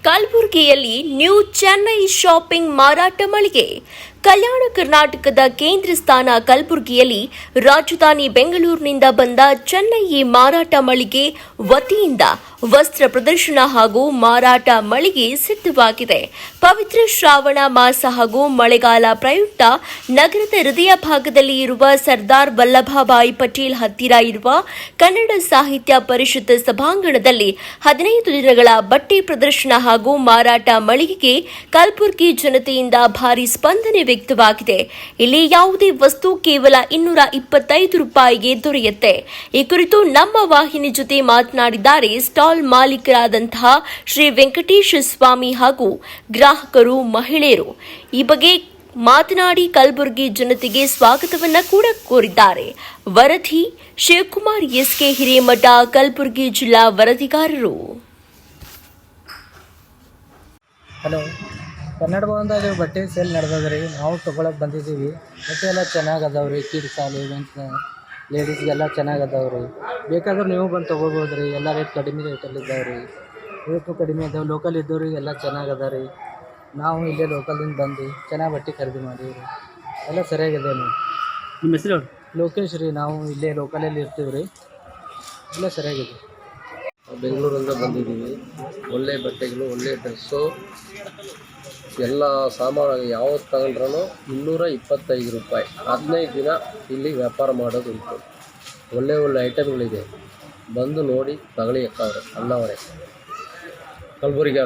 ಕಲಬುರಗಿಯಲ್ಲಿ new Chennai shopping ಮಾರಾಟ ಮಳಿಗೆ. ಕಲ್ಯಾಣ ಕರ್ನಾಟಕದ ಕೇಂದ್ರ ಸ್ಥಾನ ಕಲಬುರಗಿಯಲ್ಲಿ ರಾಜಧಾನಿ ಬೆಂಗಳೂರಿನಿಂದ ಬಂದ ಚೆನ್ನೈ ಮಾರಾಟ ಮಳಿಗೆ ವತಿಯಿಂದ ವಸ್ತ್ರ ಪ್ರದರ್ಶನ ಹಾಗೂ ಮಾರಾಟ ಮಳಿಗೆ ಸಿದ್ಧವಾಗಿದೆ. ಪವಿತ್ರ ಶ್ರಾವಣ ಮಾಸ ಹಾಗೂ ಮಳೆಗಾಲ ಪ್ರಯುಕ್ತ ನಗರದ ಹೃದಯ ಭಾಗದಲ್ಲಿ ಇರುವ ಸರ್ದಾರ್ ವಲ್ಲಭಭಾಯಿ ಪಟೇಲ್ ಹತ್ತಿರ ಇರುವ ಕನ್ನಡ ಸಾಹಿತ್ಯ ಪರಿಷತ್ ಸಭಾಂಗಣದಲ್ಲಿ 15 ದಿನಗಳ ಬಟ್ಟೆ ಪ್ರದರ್ಶನ ಹಾಗೂ ಮಾರಾಟ ಮಳಿಗೆಗೆ ಕಲಬುರಗಿ ಜನತೆಯಿಂದ ಭಾರಿ ಸ್ಪಂದನೆ ವ್ಯಕ್ತವಾಗಿದೆ. ಇಲ್ಲಿ ಯಾವುದೇ ವಸ್ತು ಕೇವಲ 225 ರೂಪಾಯಿಗೆ ದೊರೆಯುತ್ತೆ. ಈ ಕುರಿತು ನಮ್ಮ ವಾಹಿನಿ ಜೊತೆ ಮಾತನಾಡಿದ್ದಾರೆ ಸ್ಟಾಲ್ ಮಾಲೀಕರಾದಂತಹ ಶ್ರೀ ವೆಂಕಟೇಶ ಸ್ವಾಮಿ ಹಾಗೂ ಗ್ರಾಹಕರು ಮಹಿಳೆಯರು. ಈ ಬಗ್ಗೆ ಮಾತನಾಡಿ ಕಲಬುರಗಿ ಜನತೆಗೆ ಸ್ವಾಗತವನ್ನ ಕೂಡ ಕೋರಿದ್ದಾರೆ. ವರದಿ ಶಿವಕುಮಾರ್ ಎಸ್ಕೆ ಹಿರೇಮಠ, ಕಲಬುರಗಿ ಜಿಲ್ಲಾ ವರದಿಗಾರರು. ಹಲೋ, ಕನ್ನಡ ಭವನದಾಗ ಬಟ್ಟೆ ಸೇಲ್ ನಡೆದದ್ರಿ. ನಾವು ತೊಗೊಳಕ್ಕೆ ಬಂದಿದ್ದೀವಿ. ಬಟ್ಟೆ ಎಲ್ಲ ಚೆನ್ನಾಗಿ ಅದಾವ್ರಿ. ಕಿಡ್ಸ್ ಸಾಲು ಲೇಡೀಸ್ಗೆಲ್ಲ ಚೆನ್ನಾಗಿ ಅದಾವ್ರಿ. ಬೇಕಾದ್ರೆ ನೀವು ಬಂದು ತೊಗೋಬೋದು ರೀ. ಎಲ್ಲ ರೇಟ್ ಕಡಿಮೆ ರೇಟಲ್ಲಿ ಇದ್ದಾವ್ರಿ. ರೇಟು ಕಡಿಮೆ ಇದ್ದಾವೆ. ಲೋಕಲ್ ಇದ್ದವ್ರಿಗೆ ಎಲ್ಲ ಚೆನ್ನಾಗಿ ಅದ ರೀ. ನಾವು ಇಲ್ಲೇ ಲೋಕಲಿಂದ ಬಂದು ಚೆನ್ನಾಗಿ ಬಟ್ಟೆ ಖರೀದಿ ಮಾಡೀವಿ ರೀ. ಎಲ್ಲ ಸರಿಯಾಗಿದೆ ನೋಡಿ. ನಿಮ್ಮ ಹೆಸರು? ಲೋಕೇಶ್ ರೀ. ನಾವು ಇಲ್ಲೇ ಲೋಕಲಲ್ಲಿ ಇರ್ತೀವಿ ರೀ. ಎಲ್ಲ ಸರಿಯಾಗಿದೆ. ಬೆಂಗಳೂರಿಂದ ಬಂದಿದ್ದೀವಿ. ಒಳ್ಳೆ ಬಟ್ಟೆಗಳು, ಒಳ್ಳೆ ಡ್ರೆಸ್ಸು, ಎಲ್ಲ ಸಾಮಾನು ಯಾವತ್ತು ತಗೊಂಡ್ರೂ 225 ರೂಪಾಯಿ. 15 ದಿನ ಇಲ್ಲಿ ವ್ಯಾಪಾರ ಮಾಡೋದುಂಟು. ಒಳ್ಳೆ ಒಳ್ಳೆ ಐಟಮ್ಗಳಿದೆ. ಬಂದು ನೋಡಿ ತಗೊಳ್ಳಿ ಅಕ್ಕವ್ರೆ, ಅಣ್ಣವರೇ. ಕಲಬುರಗಿ